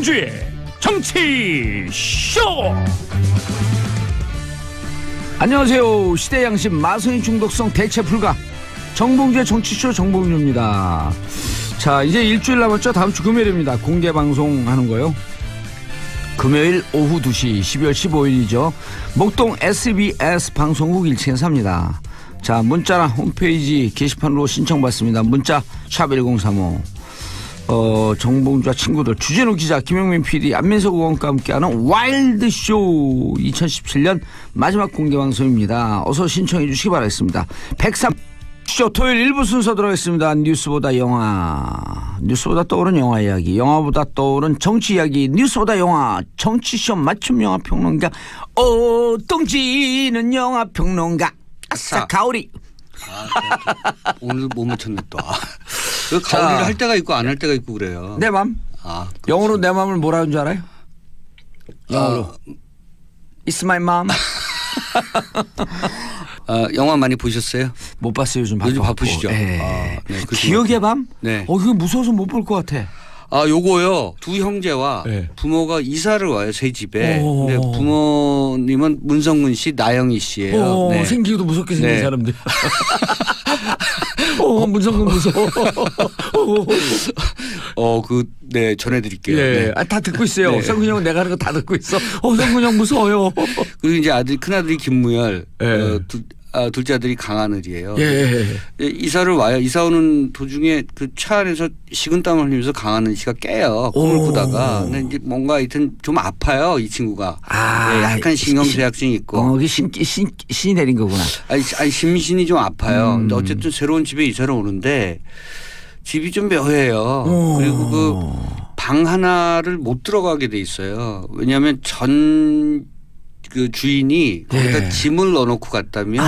정봉주의 정치쇼. 안녕하세요. 시대 양심 마성의 중독성 대체 불가 정봉주의 정치쇼 정봉주입니다. 자, 이제 일주일 남았죠. 다음 주 금요일입니다. 공개 방송하는 거요. 금요일 오후 2시 12월 15일이죠. 목동 SBS 방송국 1층에 삽니다. 자, 문자나 홈페이지 게시판으로 신청받습니다. 문자 샵 1035. 정봉주와 친구들, 주진우 기자, 김영민 PD, 안민석 의원과 함께하는 와일드쇼 2017년 마지막 공개방송입니다. 어서 신청해 주시기 바라겠습니다. 103쇼 토요일 1부 순서 들어가겠습니다. 뉴스보다 영화, 뉴스보다 떠오른 영화 이야기, 영화보다 떠오른 정치 이야기, 뉴스보다 영화, 정치쇼 맞춤 영화 평론가 오동지는 영화 평론가 아싸 가오리. 오늘 못 맞췄네 또. 가오리를 할 때가 있고 안 할 때가 있고 그래요. 내 맘. 영어로 내 맘을 뭐라 하는 줄 알아요? 영어로 It's my mom. 영화 많이 보셨어요? 못 봤어요. 요즘 바쁘시죠? 네. 기억의 밤? 네. 그게 무서워서 못 볼 것 같아. 요거요. 두 형제와 부모가 이사를 와요. 새 집에. 근데 부모님은 문성근 씨, 나영희 씨예요. 네. 생기기도 무섭게 생긴 사람들. 문성근 무서워. 전해드릴게요. 네. 다 듣고 있어요. 성근 형은 내가 하는 거 다 듣고 있어. 성근 형 무서워요. 그리고 이제 큰아들이 김무열, 둘째 아들이 강하늘이에요. 이사를 와요. 이사 오는 도중에 그 차 안에서 식은땀을 흘리면서 강하늘 씨가 깨요. 꿈을 꾸다가. 근데 이제 뭔가 하여튼 좀 아파요. 이 친구가. 약간 신경쇠약증이 있고. 신이 내린 거구나. 아니 심신이 좀 아파요. 근데 어쨌든 새로운 집에 이사를 오는데 집이 좀 묘해요. 그리고 그 방 하나를 못 들어가게 돼 있어요. 왜냐하면 그 주인이 거기다 짐을 넣어놓고 갔다면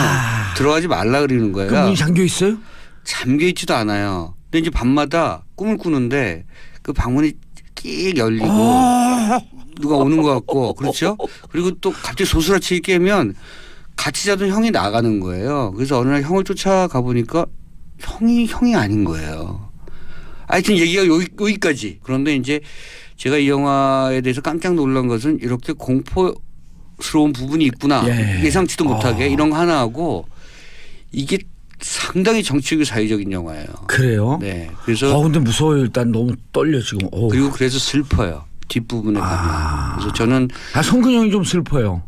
들어가지 말라 그러는 거예요. 그럼 문이 잠겨 있어요? 잠겨 있지도 않아요. 근데 이제 밤마다 꿈을 꾸는데 그 방문이 끼익 열리고 누가 오는 것 같고 그렇죠. 그리고 또 갑자기 소스라치게 깨면 같이 자던 형이 나가는 거예요. 그래서 어느 날 형을 쫓아가 보니까 형이 아닌 거예요. 하여튼 얘기가 여기까지. 그런데 이제 제가 이 영화에 대해서 깜짝 놀란 것은 이렇게 공포스러운 부분이 있구나. 예상치도 못하게 이런 거 하나 하고 이게 상당히 정치적이고 사회적인 영화예요. 그래요? 네. 그래서 근데 무서워요. 일단 너무 떨려 지금. 그리고 그래서 슬퍼요. 뒷부분에 가면. 그래서 저는 성근 형이 좀 슬퍼요.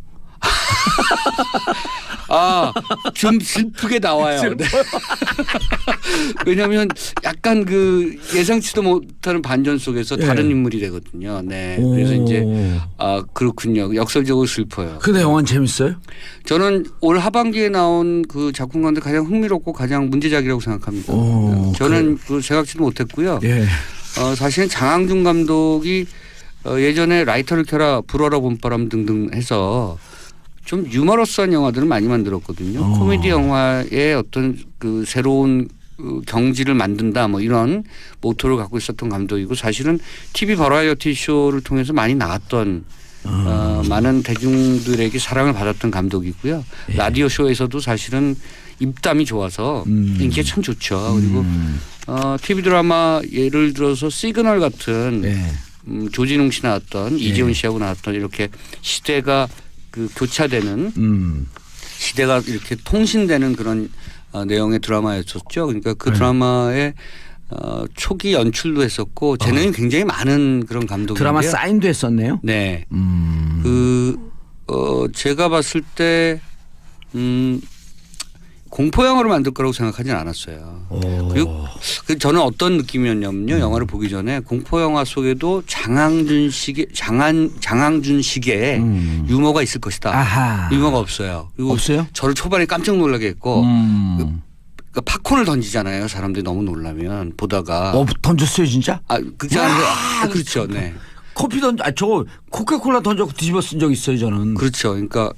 좀 슬프게 나와요. 네. 왜냐하면 약간 그 예상치도 못하는 반전 속에서 다른 인물이 되거든요. 네. 그래서 이제 그렇군요. 역설적으로 슬퍼요. 근데 영화는 재밌어요? 저는 올 하반기에 나온 그 작품 가운데 가장 흥미롭고 가장 문제작이라고 생각합니다. 저는 그 생각지도 못했고요. 사실은 장항준 감독이 예전에 라이터를 켜라, 불어라 봄바람 등등 해서 좀 유머러스한 영화들을 많이 만들었거든요. 코미디 영화의 어떤 그 새로운 경지를 만든다 뭐 이런 모토를 갖고 있었던 감독이고 사실은 TV 버라이어티 쇼를 통해서 많이 나왔던 많은 대중들에게 사랑을 받았던 감독이고요. 라디오 쇼에서도 사실은 입담이 좋아서 인기가 참 좋죠. 그리고 TV 드라마 예를 들어서 시그널 같은 조진웅 씨 나왔던 이재훈 씨하고 나왔던 이렇게 시대가 그 교차되는 시대가 이렇게 통신되는 그런 내용의 드라마였었죠. 그러니까 그 드라마에 초기 연출도 했었고 재능이 굉장히 많은 그런 감독인데요. 드라마 사인도 했었네요. 네. 제가 봤을 때 공포 영화를 만들 거라고 생각하진 않았어요. 그리고 저는 어떤 느낌이었냐면요. 영화를 보기 전에 공포 영화 속에도 장항준식의 유머가 있을 것이다. 유머가 없어요. 그리고 없어요? 저를 초반에 깜짝 놀라게 했고 그러니까 팝콘을 던지잖아요. 사람들이 너무 놀라면 보다가. 던졌어요 진짜? 극장에서 그렇죠. 네. 커피 저거 코카콜라 던져서 뒤집어 쓴 적 있어요 저는. 그렇죠. 그러니까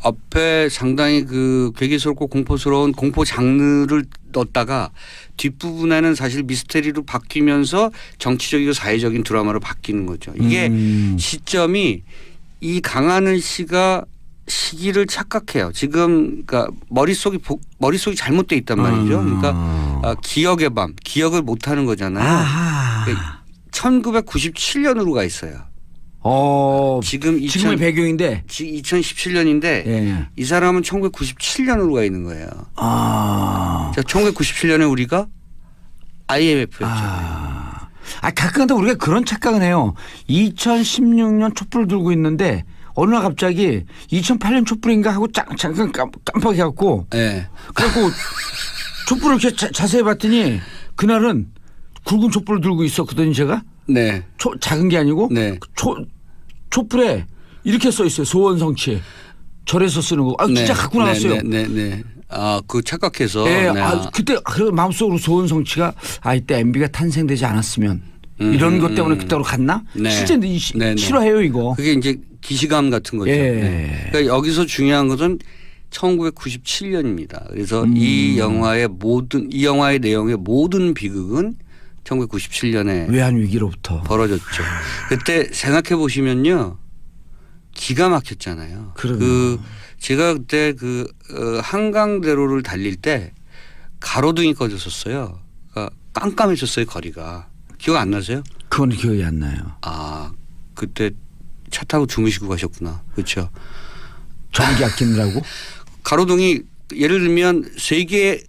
앞에 상당히 그 괴기스럽고 공포스러운 공포 장르를 넣었다가 뒷부분에는 사실 미스테리로 바뀌면서 정치적이고 사회적인 드라마로 바뀌는 거죠. 이게 시점이 이 강하늘 씨가 시기를 착각해요. 지금 그러니까 머릿속이 잘못돼 있단 말이죠. 그러니까 기억의 밤, 기억을 못하는 거잖아요. 그러니까 1997년으로 가 있어요. 지금의 배경인데 2017년인데 예. 이 사람은 1997년으로 가 있는 거예요. 자, 1997년에 우리가 IMF였잖아요. 가끔가다 우리가 그런 착각은 해요. 2016년 촛불을 들고 있는데 어느 날 갑자기 2008년 촛불인가 하고 잠깐 깜빡해갖고 네. 그래갖고 촛불을 이렇게 자세히 봤더니 그날은 굵은 촛불을 들고 있었거든요 제가. 네. 작은 게 아니고 네. 촛불에 이렇게 써 있어요. 소원성취. 절에서 쓰는 거. 진짜 네. 갖고 나왔어요. 네. 그 착각해서. 네. 네. 그때 마음속으로 소원성취가 이때 MB가 탄생되지 않았으면 이런 것 때문에 그때로 갔나? 네. 실제 싫어해요 이거. 그게 이제 기시감 같은 거죠. 예. 네. 그러니까 여기서 중요한 것은 1997년입니다. 그래서 이 영화의 내용의 모든 비극은 1997년에 외환 위기로부터 벌어졌죠. 그때 생각해 보시면요, 기가 막혔잖아요. 제가 그때 한강대로를 달릴 때 가로등이 꺼졌었어요. 그러니까 깜깜했었어요 거리가. 기억 안 나세요? 그건 기억이 안 나요. 그때 차 타고 주무시고 가셨구나. 그렇죠. 전기 아끼느라고? 가로등이 예를 들면 3개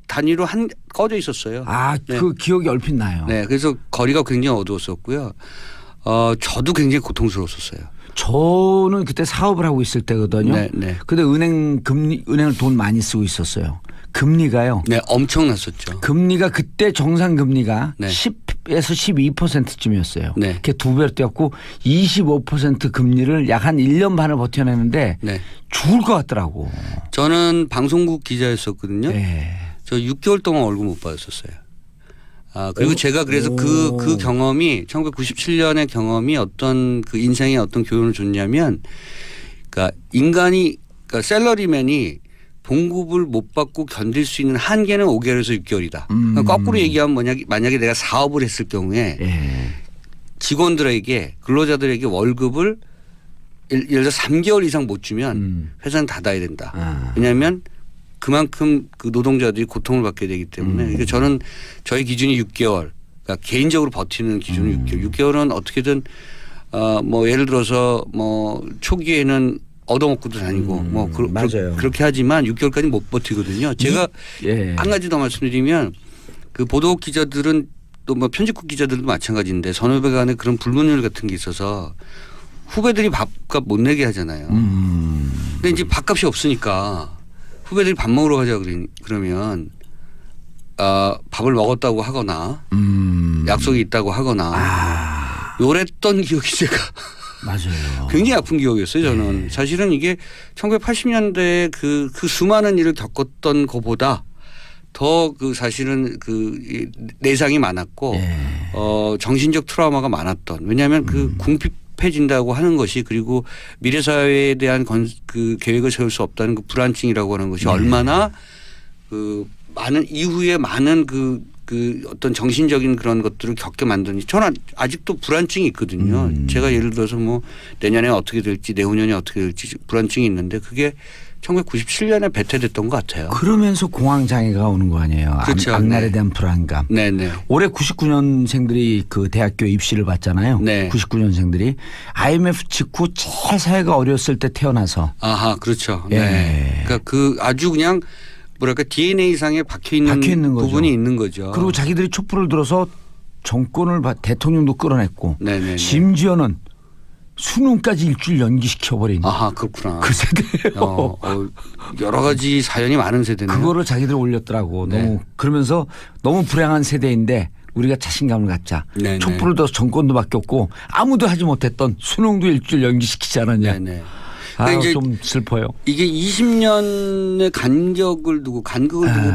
단위로 꺼져 있었어요. 네. 그 기억이 얼핏 나요. 네. 그래서 거리가 굉장히 어두웠었고요. 저도 굉장히 고통스러웠었어요. 저는 그때 사업을 하고 있을 때거든요. 네. 근데 은행을 돈 많이 쓰고 있었어요. 금리가요. 네. 엄청났었죠. 금리가 그때 정상 금리가 네. 10에서 12%쯤이었어요. 네. 그게 2배로 뛰었고 25% 금리를 약 한 1년 반을 버텨내는데 네. 죽을 것 같더라고. 저는 방송국 기자였었거든요. 네. 저 6개월 동안 월급 못 받았었어요. 그리고 제가 그래서 그 경험이 1997년의 경험이 어떤 그 인생에 어떤 교훈을 줬냐면, 그러니까 그러니까 샐러리맨이 봉급을 못 받고 견딜 수 있는 한계는 5개월에서 6개월이다. 그러니까 거꾸로 얘기하면 만약에 내가 사업을 했을 경우에 직원들에게 근로자들에게 월급을 예를 들어 3개월 이상 못 주면 회사는 닫아야 된다. 왜냐하면 그만큼 그 노동자들이 고통을 받게 되기 때문에 그러니까 저는 저희 기준이 6개월. 그러니까 개인적으로 버티는 기준은 6개월. 6개월은 어떻게든 뭐 예를 들어서 뭐 초기에는 얻어먹고도 다니고 맞아요. 그렇게 하지만 6개월까지 못 버티거든요. 제가 한 가지 더 말씀드리면 그 보도 기자들은 또 뭐 편집국 기자들도 마찬가지인데 선후배 간에 그런 불문율 같은 게 있어서 후배들이 밥값 못 내게 하잖아요. 근데 이제 밥값이 없으니까 후배들이 밥 먹으러 가자 그러면 밥을 먹었다고 하거나 약속이 있다고 하거나 요랬던 기억이 제가 맞아요. 굉장히 아픈 기억이었어요. 저는 사실은 이게 1980년대에 그 수많은 일을 겪었던 것보다 더 사실은 내상이 많았고 정신적 트라우마가 많았던. 왜냐하면 궁핍해진다고 하는 것이 그리고 미래 사회에 대한 그 계획을 세울 수 없다는 그 불안증이라고 하는 것이 얼마나 많은 이후에 많은 어떤 정신적인 그런 것들을 겪게 만드니 저는 아직도 불안증이 있거든요. 제가 예를 들어서 뭐 내년에 어떻게 될지 내후년에 어떻게 될지 불안증이 있는데 그게 1997년에 배태됐던 것 같아요. 그러면서 공황장애가 오는 거 아니에요. 그렇죠. 앞날에 대한 불안감. 네네. 올해 99년생들이 그 대학교 입시를 봤잖아요. 네. 99년생들이 IMF 직후 제일 사회가 어려웠을 때 태어나서. 그렇죠. 네. 그러니까 아주 그냥 뭐랄까 DNA상에 박혀 있는 부분이 있는 거죠. 그리고 자기들이 촛불을 들어서 정권을 대통령도 끌어냈고 네네네. 심지어는 수능까지 일주일 연기시켜버린. 그렇구나. 그 세대예요. 여러 가지 사연이 많은 세대네요. 그거를 자기들이 올렸더라고. 네. 그러면서 너무 불행한 세대인데 우리가 자신감을 갖자. 네네. 촛불을 들어서 정권도 바뀌었고 아무도 하지 못했던 수능도 일주일 연기시키지 않았냐. 네네. 이제 좀 슬퍼요. 이게 20년의 간격을 두고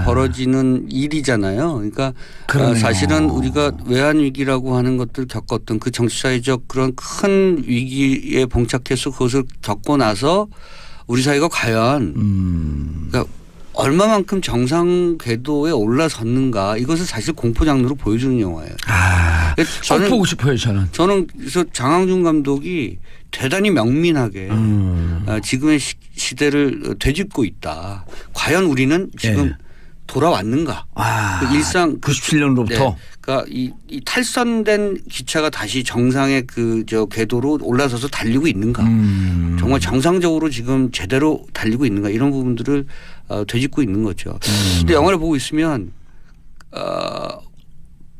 벌어지는 일이잖아요. 그러니까 사실은 우리가 외환 위기라고 하는 것들을 겪었던 그 정치사회적 그런 큰 위기에 봉착해서 그것을 겪고 나서 우리 사회가 과연 그러니까 얼마만큼 정상 궤도에 올라섰는가 이것을 사실 공포 장르로 보여주는 영화예요. 저는 보고 싶어요. 저는 그래서 장항준 감독이 대단히 명민하게 지금의 시대를 되짚고 있다. 과연 우리는 지금 돌아왔는가? 그 일상 97년으로부터. 네. 그러니까 이 탈선된 기차가 다시 정상의 궤도로 올라서서 달리고 있는가? 정말 정상적으로 지금 제대로 달리고 있는가? 이런 부분들을 되짚고 있는 거죠. 근데 영화를 보고 있으면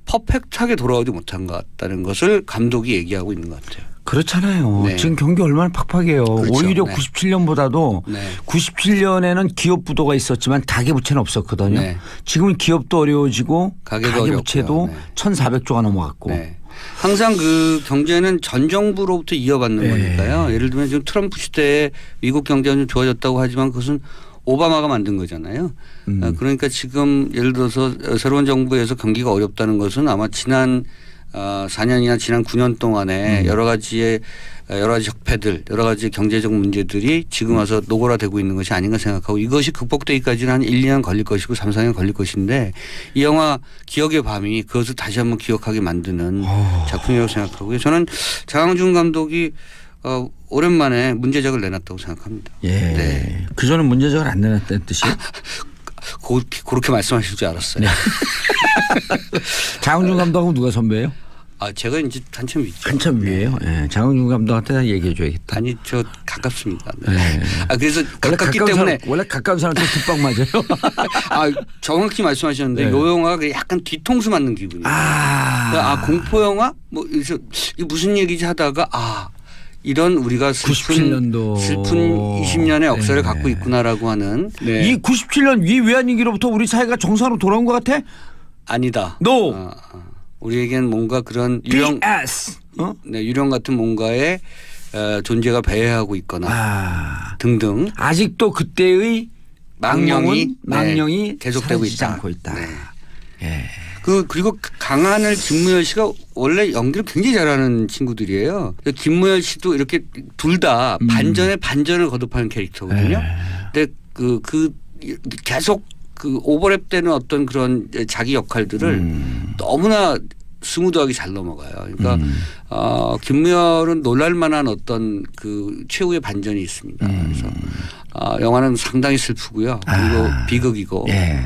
퍼펙트하게 돌아오지 못한 것 같다는 것을 감독이 얘기하고 있는 것 같아요. 그렇잖아요. 네. 지금 경기 얼마나 팍팍해요. 그렇죠. 오히려 네. 97년보다도 97년에는 기업 부도가 있었지만 가계부채는 없었거든요. 네. 지금은 기업도 어려워지고 가계도 가계부채도 어렵고요. 네. 1,400조가 넘어갔고. 네. 항상 그 경제는 전 정부로부터 이어받는 네. 거니까요. 예를 들면 지금 트럼프 시대에 미국 경제가 좀 좋아졌다고 하지만 그것은 오바마가 만든 거잖아요. 그러니까 지금 예를 들어서 새로운 정부에서 경기가 어렵다는 것은 아마 지난 4년이나 지난 9년 동안에 여러 가지 적폐들 여러 가지 경제적 문제들이 지금 와서 노골화되고 있는 것이 아닌가 생각하고 이것이 극복되기까지는 한 1, 2년 걸릴 것이고 3, 4년 걸릴 것인데 이 영화 기억의 밤이 그것을 다시 한번 기억하게 만드는 작품이라고 생각하고요. 저는 장항준 감독이 오랜만에 문제작을 내놨다고 생각합니다. 예. 네. 그전에 문제작을 안 내놨다는 뜻이요? 그렇게 말씀하실 줄 알았어요. 네. 장항준 감독하고 누가 선배예요? 제가 이제 한참 위죠. 한참 위에요. 네. 예. 장항준 감독한테 얘기해 줘야겠다. 아니 저 가깝습니다. 네. 네. 그래서 가깝기 때문에 원래 가까운 사람한테 뒷방 맞아요. 정확히 말씀하셨는데 네. 요 영화가 약간 뒤통수 맞는 기분이에요. 공포 영화 뭐 그래서 이게 무슨 얘기지 하다가 이런 우리가 슬픈 20년의 역사를 네. 갖고 있구나라고 하는 네. 이 97년 위 외환위기로부터 우리 사회가 정상으로 돌아온 것 같아? 아니다. No. 우리에겐 뭔가 그런 유령 BS. 네, 유령 같은 뭔가의 존재가 배회하고 있거나 등등 아직도 그때의 망령이 계속되고 사라지지 있다. 않고 있다. 네. 예. 그리고 강하늘 김무열 씨가 원래 연기를 굉장히 잘하는 친구들이에요. 김무열 씨도 이렇게 둘 다 반전에 반전을 거듭하는 캐릭터거든요. 근데 계속 오버랩되는 어떤 그런 자기 역할들을 너무나 스무드하게 잘 넘어가요. 그러니까 김무열은 놀랄만한 어떤 최후의 반전이 있습니다. 그래서 영화는 상당히 슬프고요. 그리고 비극이고. 예.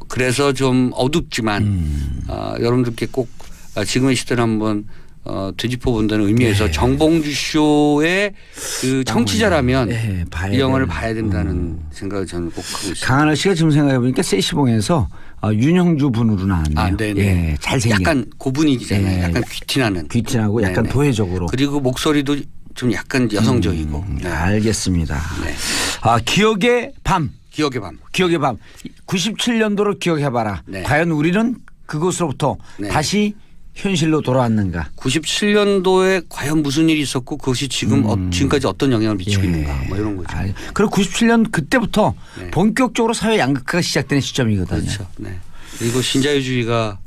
그래서 좀 어둡지만 여러분들께 꼭 지금의 시대를 한번 되짚어 본다는 의미에서 정봉주 쇼의 청취자라면 이 영화를 봐야 된다는 생각을 저는 꼭 하고 있습니다. 강하늘 씨가 지금 생각해 보니까 세시봉에서 윤형주 분으로 나왔네요. 네. 잘생긴. 약간 고분위기잖아요. 약간 귀티나는. 귀티나고 약간 도회적으로. 그리고 목소리도 좀 약간 여성적이고. 네. 알겠습니다. 네. 기억의 밤. 기억의 밤. 기억의 밤. 97년도를 기억해봐라. 네. 과연 우리는 그곳으로부터 다시 현실로 돌아왔는가. 97년도에 과연 무슨 일이 있었고 그것이 지금까지 어떤 영향을 미치고 있는가 뭐 이런 거죠. 그리고 97년 그때부터 본격적으로 사회 양극화가 시작되는 시점이거든요. 그렇죠. 네. 그리고 신자유주의가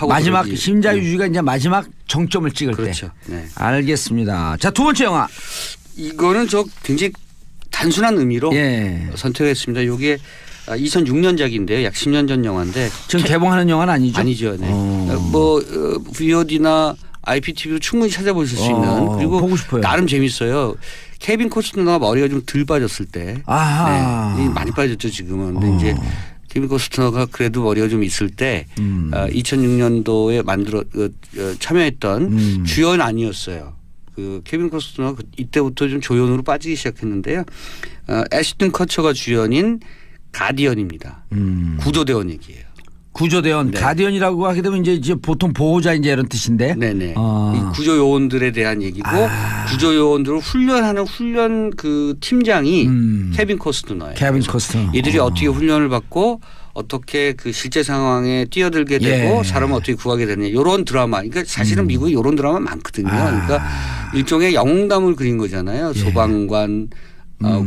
마지막 신자유주의가 이제 마지막 정점을 찍을 그렇죠. 때. 네. 알겠습니다. 자, 두 번째 영화. 이거는 저 굉장히 단순한 의미로 선택했습니다. 이게 2006년작인데요. 약 10년 전 영화인데 지금 개봉하는 영화는 아니죠? 아니죠. 네. VOD나 IPTV로 충분히 찾아보실 수 있는 그리고 보고 싶어요. 나름 재밌어요. 케빈 코스트너가 머리가 좀 덜 빠졌을 때 네. 많이 빠졌죠 지금은. 근데 이제 케빈 코스트너가 그래도 머리가 좀 있을 때 2006년도에 참여했던 주연 아니었어요. 케빈 코스트너가 이때부터 좀 조연으로 빠지기 시작했는데요. 애쉬튼 커처가 주연인 가디언입니다. 구조대원 얘기예요. 구조대원. 네. 가디언이라고 하게 되면 이제 보통 보호자 이제 이런 뜻인데. 네네. 이 구조요원들에 대한 얘기고 구조요원들을 훈련하는 훈련 팀장이 케빈 코스트너예요. 케빈 코스트너. 이들이 어떻게 훈련을 받고 어떻게 실제 상황에 뛰어들게 되고 사람을 어떻게 구하게 되느냐 이런 드라마. 그러니까 사실은 미국에 이런 드라마 많거든요. 그러니까 일종의 영웅담을 그린 거잖아요. 소방관,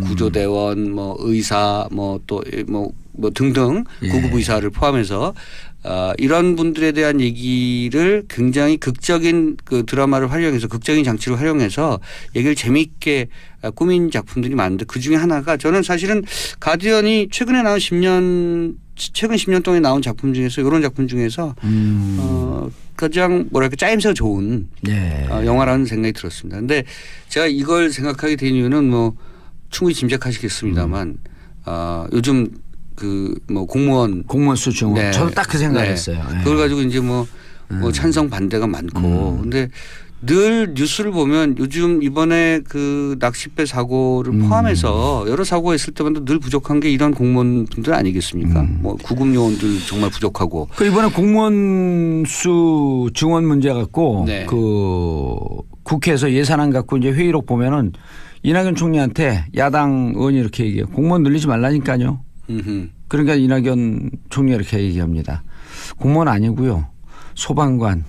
구조대원, 의사, 등등 구급 의사를 포함해서 이런 분들에 대한 얘기를 굉장히 극적인 드라마를 활용해서 극적인 장치를 활용해서 얘기를 재미있게 꾸민 작품들이 많은데 그중에 하나가 저는 사실은 가디언이 최근에 나온 최근 10년 동안에 나온 작품 중에서 이런 작품 중에서 가장 짜임새가 좋은 영화라는 생각이 들었습니다. 그런데 제가 이걸 생각하게 된 이유는 충분히 짐작하시겠습니다만 요즘 그 뭐 공무원 수 증원. 네. 저도 딱 그 생각했어요. 네. 그걸 가지고 이제 뭐 찬성 반대가 많고 근데 늘 뉴스를 보면 요즘 이번에 그 낚싯배 사고를 포함해서 여러 사고가 있을 때마다 늘 부족한 게 이런 공무원분들 아니겠습니까? 뭐 구급 요원들 정말 부족하고. 그 이번에 공무원 수 증원 문제 갖고 네. 그 국회에서 예산안 갖고 이제 회의록 보면은 이낙연 총리한테 야당 의원이 이렇게 얘기해요. 공무원 늘리지 말라니까요. 그러니까 이낙연 총리가 이렇게 얘기합니다. 공무원 아니고요. 소방관,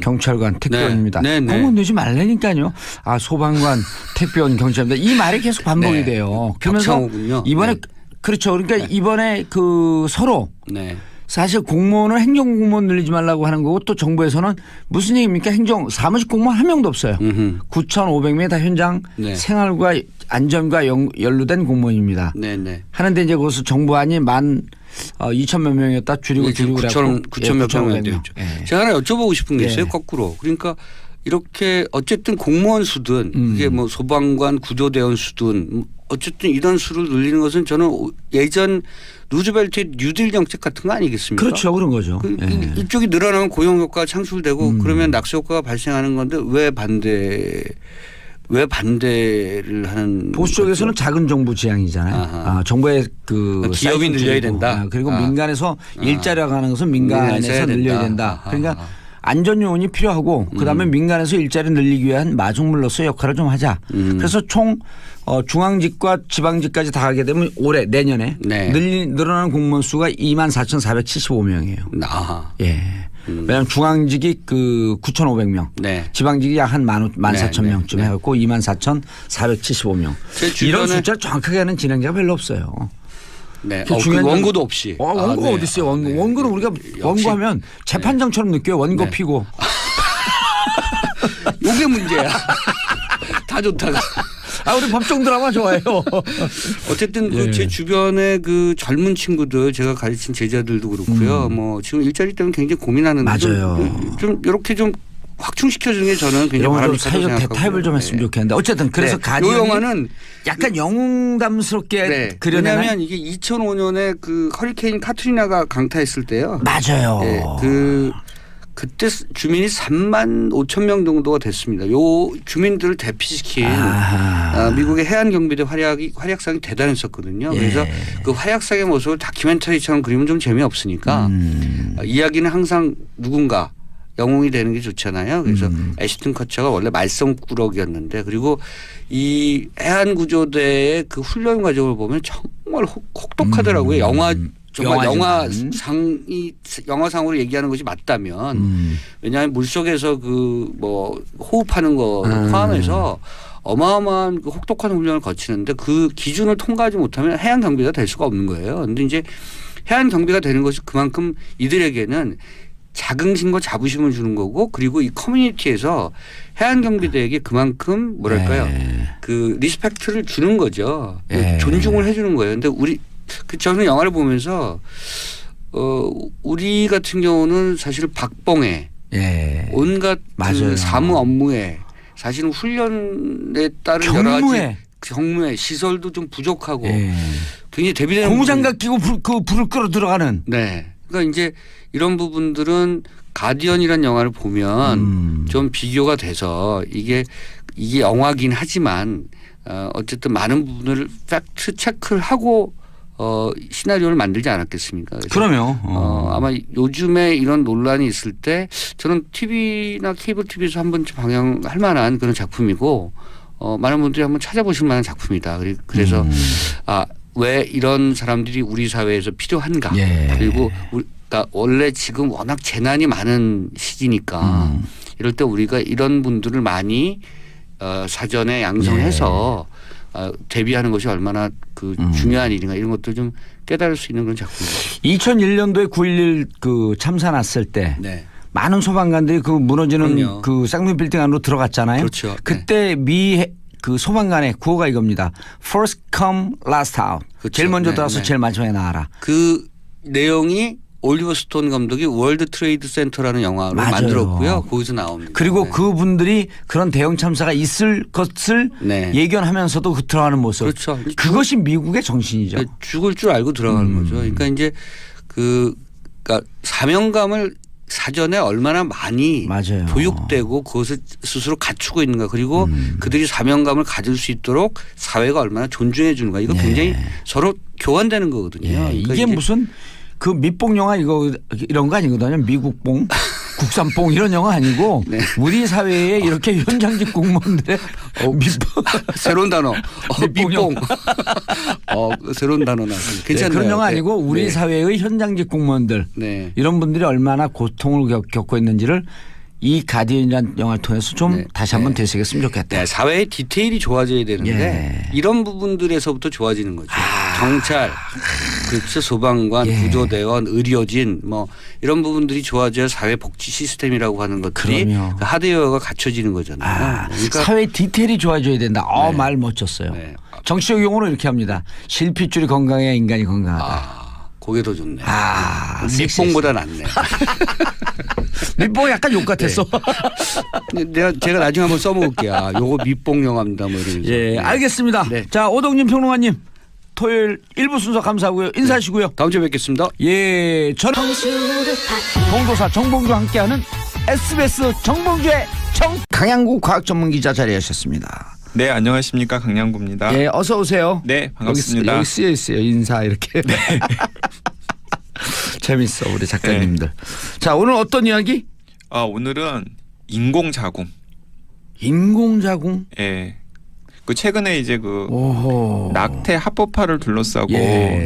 경찰관, 택배원입니다. 네. 네. 공무원 넣지 말라니까요. 아 소방관, 택배원, 경찰입니다. 이 말이 계속 반복이 네. 돼요. 그러면서 격차오군요. 이번에 네. 그렇죠. 그러니까 네. 이번에 그 서로 네. 사실 공무원은 행정공무원 늘리지 말라고 하는 거고 또 정부에서는 무슨 얘기입니까? 사무직 공무원 한 명도 없어요. 9,500명이 다 현장 네. 생활과 안전과 연루된 공무원입니다. 네네. 하는데 이제 그것을 정부안이 2,000몇 명이었다 줄이고 9천 몇 명이 되었죠. 예. 제가 하나 여쭤보고 싶은 게 있어요. 예. 거꾸로. 그러니까 이렇게 어쨌든 공무원 수든 이게 뭐 소방관 구조대원 수든 어쨌든 이런 수를 늘리는 것은 저는 예전 루즈벨트의 뉴딜 정책 같은 거 아니겠습니까? 그렇죠. 그런 거죠. 예. 이쪽이 늘어나면 고용 효과가 창출되고 그러면 낙수 효과가 발생하는 건데 왜 반대를 하는 보수 쪽에서는 작은 정부 지향이잖아요. 정부의 그 기업이 늘려야 된다. 그리고 민간에서 일자리가 가는 것은 민간에서 늘려야 된다. 그러니까 안전 요원이 필요하고 그다음에 민간에서 일자리 늘리기 위한 마중물로서 역할을 좀 하자. 그래서 총 중앙직과 지방직까지 다 하게 되면 올해 내년에 네. 늘어나는 공무원 수가 24,475명이에요. 아하. 예. 왜냐하면 중앙직이 그 9,500명, 네. 지방직이 약 한 14,000명쯤 네. 해갖고 24,475명. 이런 숫자 정확하게 하는 진행자가 별로 없어요. 네. 중요한 그 원고도 없이. 원고가 네. 어디 있어요? 원고. 네. 원고는 우리가 원고하면 재판장처럼 느껴요. 원고 네. 피고. 이게 문제야. 다 좋다가. 우리 법정 드라마 좋아해요. 어쨌든 그 제 주변의 그 젊은 친구들 제가 가르친 제자들도 그렇고요. 뭐 지금 일자리 때문에 굉장히 고민하는데 맞아요. 좀 이렇게 좀 확충시켜 주는 게 저는 굉장히 바람직하다고 사회적 생각하고. 대타협을 좀 했으면 좋겠는데 어쨌든 그래서 네. 가디언이 이 영화는 약간 영웅담스럽게 그려내는. 왜냐하면 이게 2005년에 그 허리케인 카트리나가 강타했을 때요. 맞아요. 네. 그때 주민이 3만 5천 명 정도가 됐습니다. 요 주민들을 대피시킨 미국의 해안경비대 활약상이 대단했었거든요. 그래서 그 활약상의 모습을 다큐멘터리처럼 그리면 좀 재미없으니까 이야기는 항상 누군가 영웅이 되는 게 좋잖아요. 그래서 애시튼 커처가 원래 말썽꾸러기였는데 그리고 이 해안구조대의 그 훈련 과정을 보면 정말 혹독하더라고요. 정말 영화상으로 얘기하는 것이 맞다면 왜냐하면 물속에서 그 뭐 호흡하는 거 포함해서 어마어마한 그 혹독한 훈련을 거치는데 그 기준을 통과하지 못하면 해양 경비가 될 수가 없는 거예요. 그런데 이제 해양 경비가 되는 것이 그만큼 이들에게는 자긍심과 자부심을 주는 거고 그리고 이 커뮤니티에서 해안 경비대에게 그만큼 뭐랄까요 그 리스펙트를 주는 거죠. 존중을 해주는 거예요. 그런데 저는 영화를 보면서 우리 같은 경우는 사실 박봉에 온갖 그 사무 업무에 사실은 훈련에 따른 여러 가지 경무에 시설도 좀 부족하고 굉장히 대비되는 고무장갑 끼고 불을 끌어 들어가는. 네. 그러니까 이제 이런 부분들은 가디언이라는 영화를 보면 좀 비교가 돼서 이게 영화긴 하지만 어쨌든 많은 부분을 팩트 체크를 하고 시나리오를 만들지 않았겠습니까? 그럼요. 아마 요즘에 이런 논란이 있을 때 저는 TV나 케이블 TV에서 한 번쯤 방영할 만한 그런 작품이고 많은 분들이 한번 찾아보실 만한 작품이다. 그래서 왜 이런 사람들이 우리 사회에서 필요한가. 그리고 그러니까 원래 지금 워낙 재난이 많은 시기니까 이럴 때 우리가 이런 분들을 많이 사전에 양성해서 대비하는 것이 얼마나 그 중요한 일인가 이런 것들 좀 깨달을 수 있는 그런 작품입니다. 2001년도에 9.11 그 참사 났을 때 많은 소방관들이 그 무너지는 그럼요. 그 쌍둥이 빌딩 안으로 들어갔잖아요. 그렇죠. 그때 그 소방관의 구호가 이겁니다. First come, last out. 그렇죠. 제일 먼저 들어와서 제일 마지막에 나와라. 그 내용이 올리버 스톤 감독이 월드 트레이드 센터라는 영화를 만들었고요. 거기서 나옵니다. 그리고 네. 그분들이 그런 대형 참사가 있을 것을 네. 예견하면서도 들어가는 모습. 그렇죠. 그것이 미국의 정신이죠. 죽을 줄 알고 들어가는 거죠. 그러니까 이제 그러니까 사명감을 사전에 얼마나 많이 맞아요. 교육되고 그것을 스스로 갖추고 있는가 그리고 그들이 사명감을 가질 수 있도록 사회가 얼마나 존중해 주는가 이거 굉장히 서로 교환되는 거거든요. 그러니까 이게 무슨 그 밑봉 영화 이거 이런 거 아니거든요. 미국봉, 국산봉 이런 영화 아니고 네. 우리 사회에 이렇게 현장직 공무원들의 밑봉 새로운 단어 밑봉 새로운 단어 나왔습니다. 괜찮네요. 네, 그런 영화 아니고 우리 네. 사회의 현장직 공무원들 네. 이런 분들이 얼마나 고통을 겪고 있는지를 이 가디언이라는 영화를 통해서 좀 네. 다시 한번 되새겼으면 좋겠다. 네. 사회의 디테일이 좋아져야 되는데 이런 부분들에서부터 좋아지는 거죠. 경찰, 그렇죠. 소방관, 구조대원, 의료진 뭐 이런 부분들이 좋아져야 사회 복지 시스템이라고 하는 것들이 그 하드웨어가 갖춰지는 거잖아요. 그러니까 사회 디테일이 좋아져야 된다. 네. 말 멋졌어요. 네. 정치적 용어로 이렇게 합니다. 실핏줄이 건강해야 인간이 건강하다. 그게 더 좋네. 밑봉보다 낫네. 밑봉 약간 욕 같았어. 네. 제가 나중에 한번 써먹을게요. 요거 밑봉 영화입니다. 뭐 이러면서. 예, 네. 알겠습니다. 네. 자, 오동진 평론가님. 토요일 1부 순서 감사하고요. 인사하시고요. 네. 다음 주에 뵙겠습니다. 예, 저는 봉도사 정봉주와 함께하는 SBS 정봉주의 강양구 과학전문기자 자리하셨습니다. 네, 안녕하십니까. 강양구입니다. 예, 어서 오세요. 네, 반갑습니다. 여기 쓰여 있어요. 인사 이렇게. 네. 재밌어 우리 작가님들. 네. 자, 오늘 어떤 이야기? 오늘은 인공자궁. 인공자궁? 예. 그 최근에 이제 그 낙태 합법화를 둘러싸고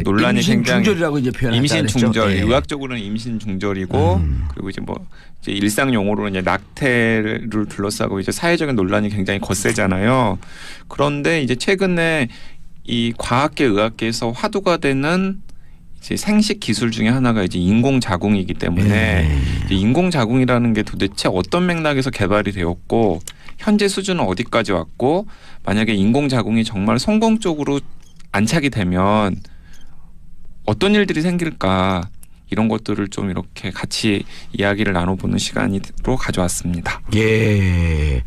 논란이 임신 굉장히 중절이라고 이제 표현했다. 임신 중절, 의학적으로는 임신 중절이고 그리고 이제 뭐 이제 일상 용어로는 이제 낙태를 둘러싸고 이제 사회적인 논란이 굉장히 거세잖아요. 그런데 이제 최근에 이 과학계 의학계에서 화두가 되는 이제 생식 기술 중에 하나가 이제 인공자궁이기 때문에 이제 인공자궁이라는 게 도대체 어떤 맥락에서 개발이 되었고 현재 수준은 어디까지 왔고 만약에 인공자궁이 정말 성공적으로 안착이 되면 어떤 일들이 생길까 이런 것들을 좀 이렇게 같이 이야기를 나눠보는 시간으로 가져왔습니다. 예.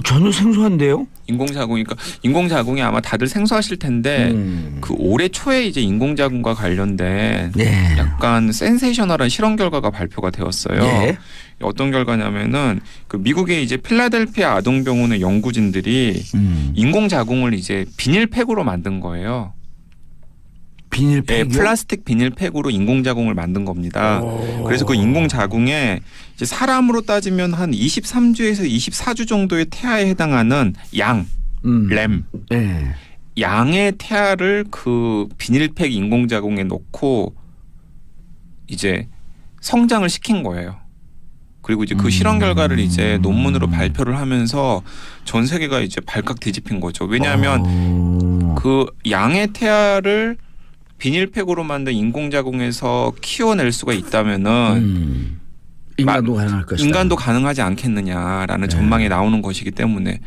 전혀 생소한데요? 인공자궁이 아마 다들 생소하실 텐데 그 올해 초에 이제 인공자궁과 관련된 약간 센세이셔널한 실험 결과가 발표가 되었어요. 예. 어떤 결과냐면은 그 미국의 이제 필라델피아 아동병원의 연구진들이 인공자궁을 이제 비닐팩으로 만든 거예요. 비닐팩? 네, 플라스틱 비닐팩으로 인공자궁을 만든 겁니다. 그래서 그 인공자궁에 이제 사람으로 따지면 한 23주에서 24주 정도의 태아에 해당하는 램. 네. 양의 태아를 그 비닐팩 인공자궁에 넣고 이제 성장을 시킨 거예요. 그리고 이제 그 실험 결과를 이제 논문으로 발표를 하면서 전 세계가 이제 발칵 뒤집힌 거죠. 왜냐하면 그 양의 태아를 비닐팩으로 만든 인공자궁에서 키워낼 수가 있다면은 인간도 가능할 것이다. 인간도 가능하지 않겠느냐라는 전망이 나오는 것이기 때문에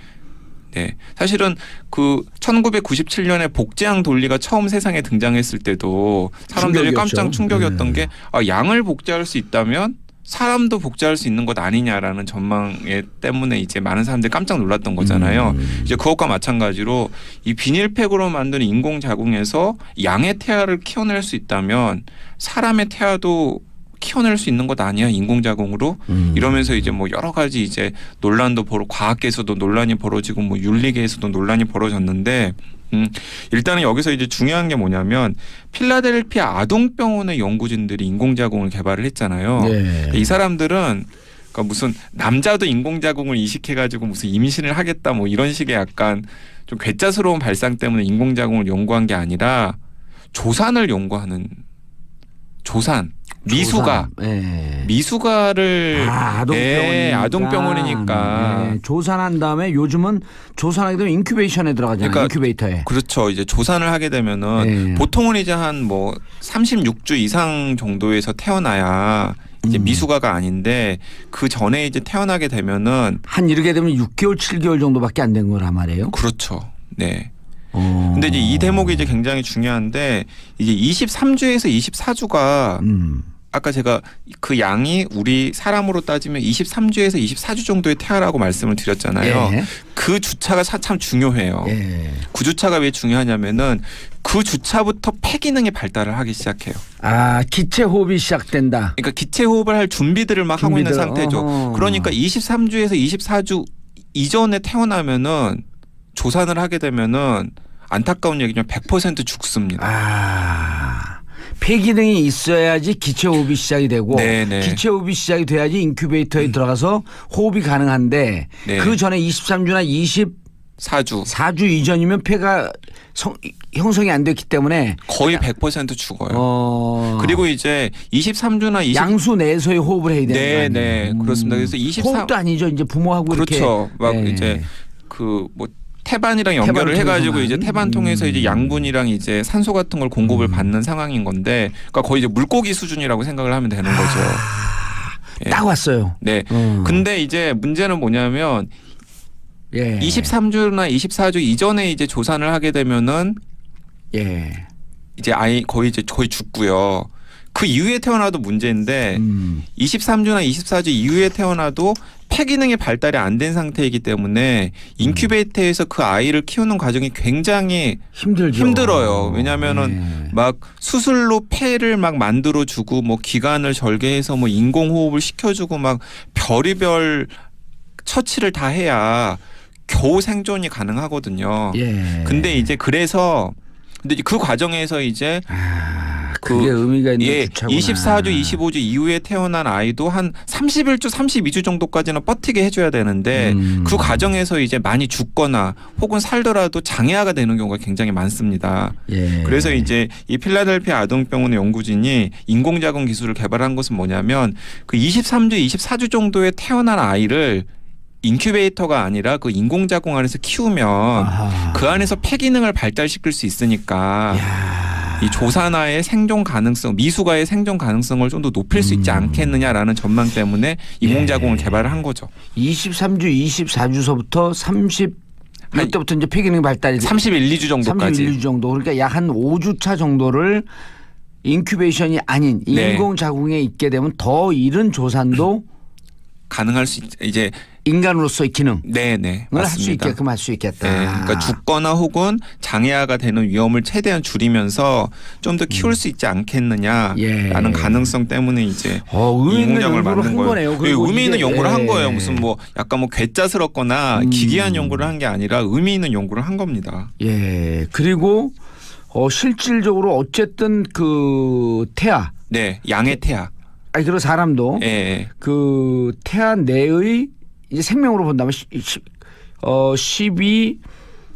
사실은 그 1997년에 복제양 돌리가 처음 세상에 등장했을 때도 사람들이 깜짝 충격이었던 게 양을 복제할 수 있다면 사람도 복제할 수 있는 것 아니냐라는 전망 때문에 이제 많은 사람들이 깜짝 놀랐던 거잖아요. 이제 그것과 마찬가지로 이 비닐팩으로 만든 인공자궁에서 양의 태아를 키워낼 수 있다면 사람의 태아도 키워낼 수 있는 것 아니야 인공자궁으로 이러면서 이제 뭐 여러 가지 이제 논란도 과학계에서도 논란이 벌어지고 뭐 윤리계에서도 논란이 벌어졌는데 일단은 여기서 이제 중요한 게 뭐냐면 필라델피아 아동병원의 연구진들이 인공자궁을 개발을 했잖아요. 네. 이 사람들은 그러니까 무슨 남자도 인공자궁을 이식해가지고 무슨 임신을 하겠다 뭐 이런 식의 약간 좀 괴짜스러운 발상 때문에 인공자궁을 연구한 게 아니라 조산을 연구하는 미수가 미수가를 아동병원이니까 조산한 다음에 요즘은 조산하게 되면 인큐베이션에 들어가잖아요. 그러니까 인큐베이터에. 그렇죠. 이제 조산을 하게 되면은 보통은 이제 한 뭐 36주 이상 정도에서 태어나야 이제 미수가가 아닌데 그 전에 이제 태어나게 되면은 한 이르게 되면 6개월 7개월 정도밖에 안 된 거란 말이에요. 그렇죠. 네. 근데 이제 이 대목이 이제 굉장히 중요한데 이제 23주에서 24주가 아까 제가 그 양이 우리 사람으로 따지면 23주에서 24주 정도의 태아라고 말씀을 드렸잖아요. 예. 그 주차가 참 중요해요. 예. 그 주차가 왜 중요하냐면은 그 주차부터 폐 기능이 발달을 하기 시작해요. 아, 기체 호흡이 시작된다. 그러니까 기체 호흡을 할 준비들을 막 하고 있는 상태죠. 어허. 그러니까 23주에서 24주 이전에 태어나면은 조산을 하게 되면은 안타까운 얘기지만 100% 죽습니다. 아, 폐 기능이 있어야지 기체 호흡이 시작이 되고 네네. 기체 호흡이 시작이 돼야지 인큐베이터에 들어가서 호흡이 가능한데 네. 그 전에 23주나 4주 이전이면 폐가 형성이 안 됐기 때문에 거의 100% 죽어요. 그리고 이제 23주나 양수 내에서의 호흡을 해야 되는 거 아니에요? 네, 그렇습니다. 그래서 23 호흡도 아니죠. 이제 부모하고 그렇죠. 이렇게 막 네. 이제 그 뭐 태반이랑 연결을 태반 해가지고 통해서만. 이제 태반 통해서 이제 양분이랑 이제 산소 같은 걸 공급을 받는 상황인 건데, 그러니까 거의 이제 물고기 수준이라고 생각을 하면 되는 거죠. 예. 딱 왔어요. 네. 근데 이제 문제는 뭐냐면 예. 23주나 24주 이전에 이제 조산을 하게 되면은 예. 이제 아이 거의 죽고요. 그 이후에 태어나도 문제인데 23주나 24주 이후에 태어나도 폐 기능이 발달이 안 된 상태이기 때문에 인큐베이터에서 그 아이를 키우는 과정이 굉장히 힘들어요. 왜냐하면은 막 수술로 폐를 막 만들어주고 뭐 기관을 절개해서 뭐 인공호흡을 시켜주고 막 별의별 처치를 다 해야 겨우 생존이 가능하거든요. 예. 근데 이제 그래서 근데 그 과정에서 이제 그게 의미가 있는 예, 주차구나. 24주, 25주 이후에 태어난 아이도 한 31주, 32주 정도까지는 버티게 해줘야 되는데 그 과정에서 이제 많이 죽거나 혹은 살더라도 장애아가 되는 경우가 굉장히 많습니다. 예. 그래서 이제 이 필라델피아 아동병원의 연구진이 인공자궁 기술을 개발한 것은 뭐냐면 그 23주, 24주 정도에 태어난 아이를 인큐베이터가 아니라 그 인공자궁 안에서 키우면 그 안에서 폐 기능을 발달시킬 수 있으니까 이 조산아의 생존 가능성, 미숙아의 생존 가능성을 좀 더 높일 수 있지 않겠느냐라는 전망 때문에 인공자궁을 개발을 한 거죠. 23주, 24주서부터 30 이때부터 이제 폐 기능이 발달이 31, 2주 정도까지. 31, 2주 정도. 그러니까 약 한 5주차 정도를 인큐베이션이 아닌 인공자궁에 있게 되면 더 이른 조산도 가능할 수 이제 인간으로서의 기능을 네네 할 수 있게끔 할 수 있겠다. 네, 그러니까 죽거나 혹은 장애아가 되는 위험을 최대한 줄이면서 좀 더 키울 수 있지 않겠느냐라는 가능성 때문에 이제 의미 있는 인공자궁을 연구를 한 거네요. 그리고 의미 있는 연구를 한 거예요. 예. 무슨 뭐 약간 뭐 괴짜스럽거나 기괴한 연구를 한 게 아니라 의미 있는 연구를 한 겁니다. 예. 그리고 실질적으로 어쨌든 그 태아. 네, 양의 태아. 아니 그리고 사람도 예. 그 태아 내의 이제 생명으로 본다면 12,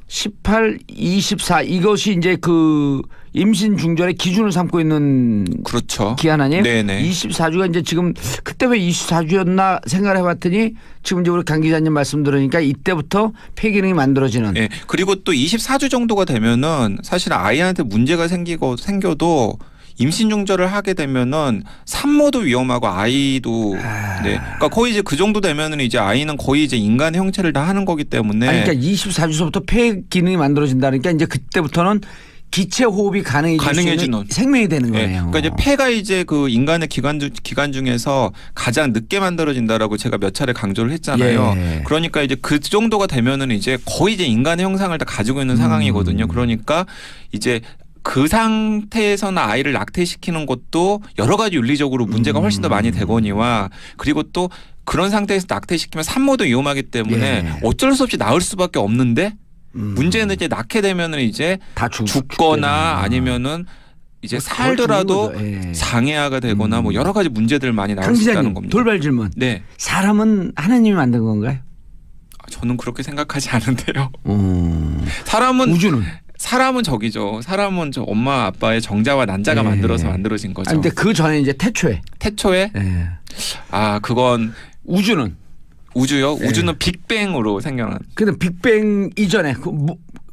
18, 24 이것이 이제 그 임신 중절의 기준을 삼고 있는 그렇죠. 기한 아니에요? 네네. 24주가 이제 지금 그때 왜 24주였나 생각을 해봤더니 지금 이제 우리 강 기자님 말씀 들으니까 이때부터 폐 기능이 만들어지는. 예. 그리고 또 24주 정도가 되면은 사실 아이한테 문제가 생겨도 임신 중절을 하게 되면은 산모도 위험하고 아이도 네. 그러니까 거의 이제 그 정도 되면은 이제 아이는 거의 이제 인간의 형체를 다 하는 거기 때문에. 아니, 그러니까 24주서부터 폐 기능이 만들어진다니까 이제 그때부터는 기체 호흡이 가능해지는 생명이 되는 거예요. 네. 그러니까 이제 폐가 이제 그 인간의 기관 중에서 가장 늦게 만들어진다라고 제가 몇 차례 강조를 했잖아요. 예. 그러니까 이제 그 정도가 되면은 이제 거의 이제 인간의 형상을 다 가지고 있는 상황이거든요. 그러니까 이제 그 상태에서는 아이를 낙태시키는 것도 여러 가지 윤리적으로 문제가 훨씬 더 많이 되거니와 그리고 또 그런 상태에서 낙태시키면 산모도 위험하기 때문에 어쩔 수 없이 낳을 수밖에 없는데 문제는 이제 낳게 되면은 이제 다 죽거나 아니면은 이제 살더라도 장애아가 되거나 뭐 여러 가지 문제들 많이 나올 수 있다는 겁니다. 돌발 질문. 네. 사람은 하나님이 만든 건가요? 저는 그렇게 생각하지 않은데요. 사람은 저기죠. 사람은 저 엄마 아빠의 정자와 난자가 만들어서 만들어진 거죠. 근데 그 전에 이제 태초에. 네. 아 그건 우주요? 우주는 빅뱅으로 생겨난. 근데 빅뱅 이전에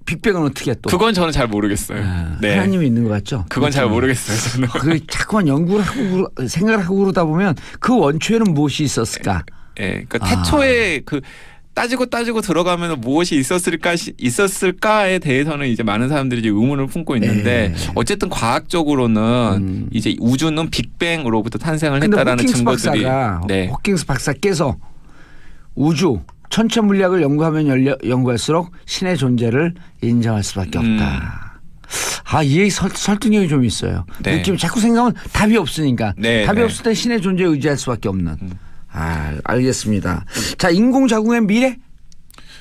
빅뱅은 어떻게 또? 그건 저는 잘 모르겠어요. 네. 하나님이 있는 것 같죠? 그건 잘 모르겠어요. 저는. 그 자꾸만 연구를 하고 생각을 하고 그러다 보면 그 원초에는 무엇이 있었을까? 그러니까 태초에 따지고 들어가면 무엇이 있었을까에 대해서는 이제 많은 사람들이 이제 의문을 품고 있는데 어쨌든 과학적으로는 이제 우주는 빅뱅으로부터 탄생을 했다라는 증거들이 호킹스 박사께서 우주 천체 물리학을 연구하면 연구할수록 신의 존재를 인정할 수밖에 없다. 이 얘기 설득력이 좀 있어요. 네. 느낌 자꾸 생각하면 답이 없으니까. 네, 답이 네. 없을 때 신의 존재에 의지할 수밖에 없는. 알겠습니다. 자, 인공자궁의 미래?